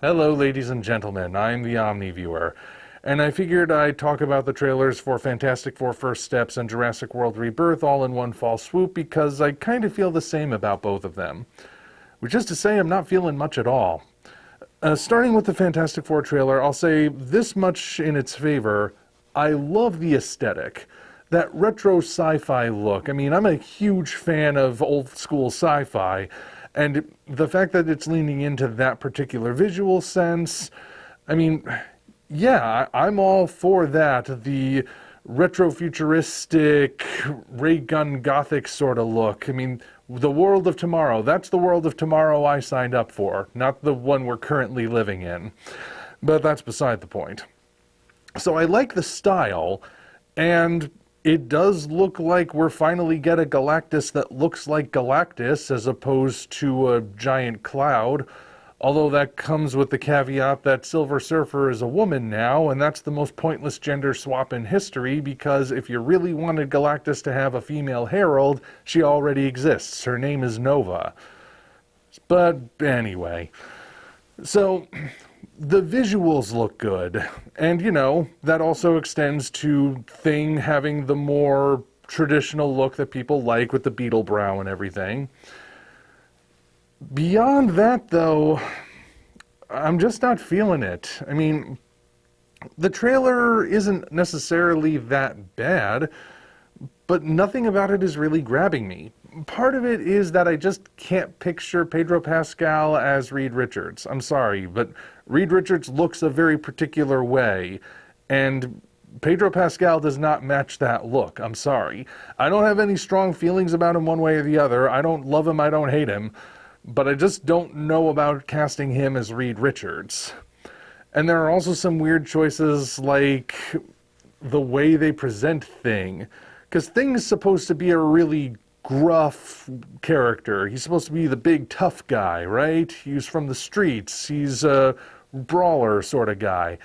Hello, ladies and gentlemen. I'm the Omni viewer, and I figured I'd talk about the trailers for Fantastic Four First Steps and Jurassic World Rebirth all in one fall swoop because I kind of feel the same about both of them. Which is to say, I'm not feeling much at all. Starting with the Fantastic Four trailer, I'll say this much in its favor. I love the aesthetic. That retro sci-fi look. I mean, I'm a huge fan of old school sci-fi, and the fact that it's leaning into that particular visual sense, I mean, yeah, I'm all for that. The retro-futuristic, ray gun gothic sort of look. I mean, the world of tomorrow. That's the world of tomorrow I signed up for, not the one we're currently living in. But that's beside the point. So I like the style, and it does look like we're finally get a Galactus that looks like Galactus as opposed to a giant cloud. Although that comes with the caveat that Silver Surfer is a woman now, and that's the most pointless gender swap in history because if you really wanted Galactus to have a female herald, she already exists. Her name is Nova. But anyway, so the visuals look good, and you know, that also extends to Thing having the more traditional look that people like with the beetle brow and everything. Beyond that, though, I'm just not feeling it. I mean, the trailer isn't necessarily that bad, but nothing about it is really grabbing me. Part of it is that I just can't picture Pedro Pascal as Reed Richards. I'm sorry, but Reed Richards looks a very particular way, and Pedro Pascal does not match that look. I'm sorry. I don't have any strong feelings about him one way or the other. I don't love him, I don't hate him, but I just don't know about casting him as Reed Richards. And there are also some weird choices like the way they present Thing, because Thing is supposed to be a really gruff character. He's supposed to be the big tough guy, right? He's from the streets. He's a brawler sort of guy.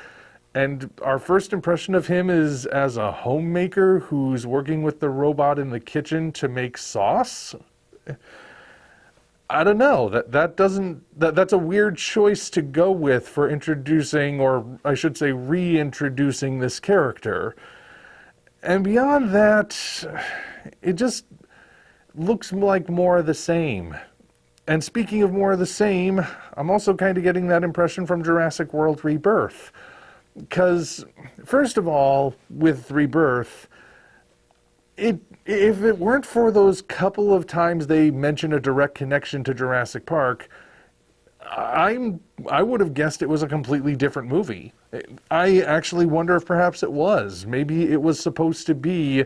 And our first impression of him is as a homemaker who's working with the robot in the kitchen to make sauce. I don't know. That's a weird choice to go with for introducing, or I should say reintroducing this character. And beyond that, it just looks like more of the same. And speaking of more of the same, I'm also kind of getting that impression from Jurassic World Rebirth. Because, first of all, with Rebirth, if it weren't for those couple of times they mention a direct connection to Jurassic Park, I would have guessed it was a completely different movie. I actually wonder if perhaps it was. Maybe it was supposed to be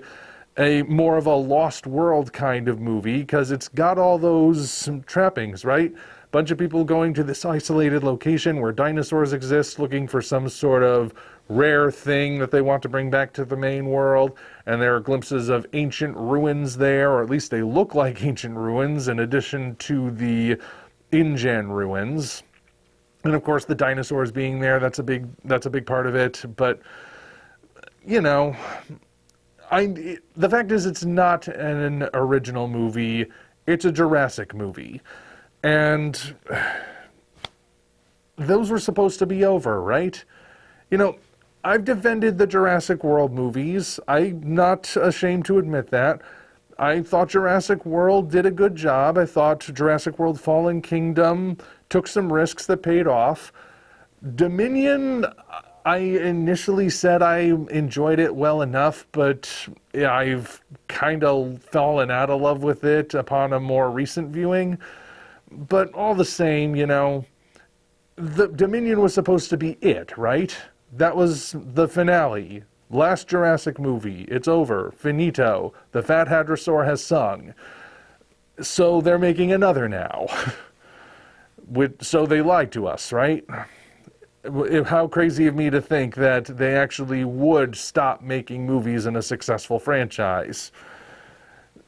a more of a Lost World kind of movie, because it's got all those trappings, right? Bunch of people going to this isolated location where dinosaurs exist, looking for some sort of rare thing that they want to bring back to the main world, and there are glimpses of ancient ruins there, or at least they look like ancient ruins, in addition to the InGen ruins. And of course the dinosaurs being there, that's a big part of it. But you know, the fact is it's not an original movie, it's a Jurassic movie. And those were supposed to be over, right? You know, I've defended the Jurassic World movies. I'm not ashamed to admit that. I thought Jurassic World did a good job. I thought Jurassic World Fallen Kingdom took some risks that paid off. Dominion, I initially said I enjoyed it well enough, but I've kind of fallen out of love with it upon a more recent viewing. But all the same, you know, the Dominion was supposed to be it, right? That was the finale. Last Jurassic movie. It's over. Finito. The Fat Hadrosaur has sung. So they're making another now. So they lied to us, right? How crazy of me to think that they actually would stop making movies in a successful franchise.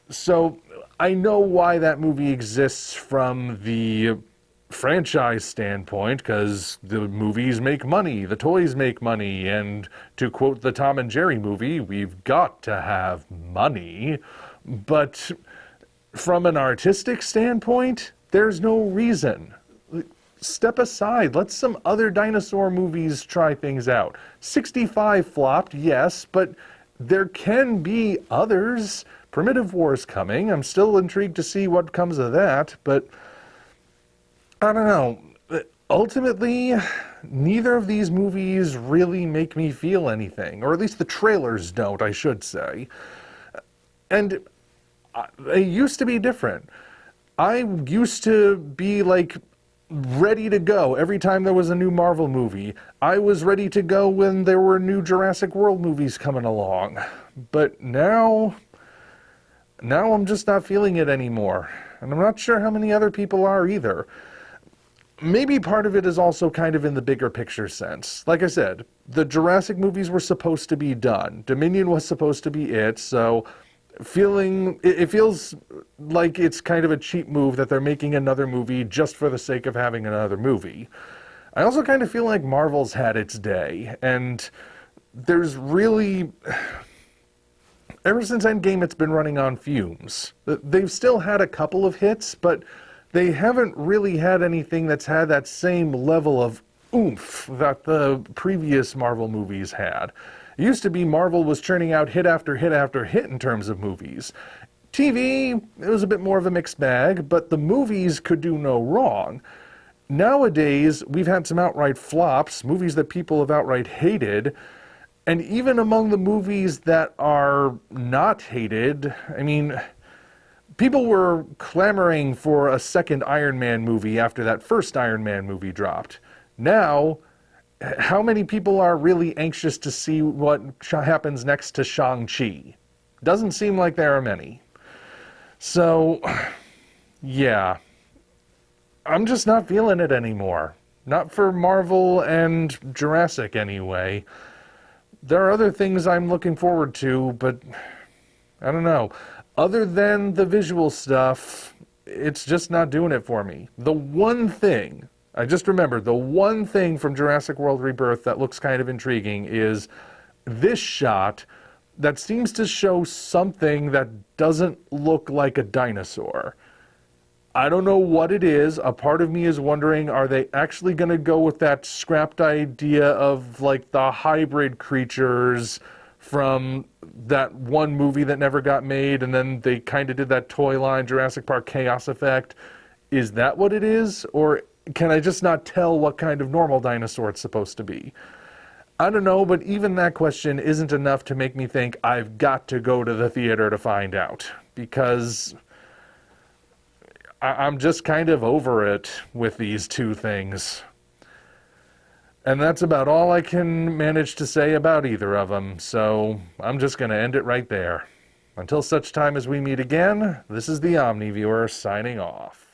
So I know why that movie exists from the franchise standpoint, because the movies make money, the toys make money, and to quote the Tom and Jerry movie, we've got to have money. But from an artistic standpoint, there's no reason. step aside. Let some other dinosaur movies try things out. 65 flopped, yes, but there can be others. Primitive War's coming. I'm still intrigued to see what comes of that, but I don't know. Ultimately, neither of these movies really make me feel anything, or at least the trailers don't, I should say. And they used to be different. I used to be like ready to go every time there was a new Marvel movie. I was ready to go when there were new Jurassic World movies coming along. But now I'm just not feeling it anymore. And I'm not sure how many other people are either. Maybe part of it is also kind of in the bigger picture sense. Like I said, the Jurassic movies were supposed to be done. Dominion was supposed to be it, so it feels like it's kind of a cheap move that they're making another movie just for the sake of having another movie. I also kind of feel like Marvel's had its day, and there's really... Ever since Endgame, it's been running on fumes. They've still had a couple of hits, but they haven't really had anything that's had that same level of oomph that the previous Marvel movies had. It used to be Marvel was churning out hit after hit after hit in terms of movies. TV, it was a bit more of a mixed bag, but the movies could do no wrong. Nowadays, we've had some outright flops, movies that people have outright hated, and even among the movies that are not hated, I mean, people were clamoring for a second Iron Man movie after that first Iron Man movie dropped. Now, how many people are really anxious to see what happens next to Shang-Chi? Doesn't seem like there are many. So, yeah. I'm just not feeling it anymore. Not for Marvel and Jurassic, anyway. There are other things I'm looking forward to, but I don't know. Other than the visual stuff, it's just not doing it for me. The one thing, I just remembered, the one thing from Jurassic World Rebirth that looks kind of intriguing is this shot that seems to show something that doesn't look like a dinosaur. I don't know what it is. A part of me is wondering, are they actually going to go with that scrapped idea of like the hybrid creatures from that one movie that never got made, and then they kind of did that toy line Jurassic Park Chaos Effect? Is that what it is? Or can I just not tell what kind of normal dinosaur it's supposed to be? I don't know, but even that question isn't enough to make me think I've got to go to the theater to find out, because I'm just kind of over it with these two things. And that's about all I can manage to say about either of them, so I'm just going to end it right there. Until such time as we meet again, this is the Omni Viewer signing off.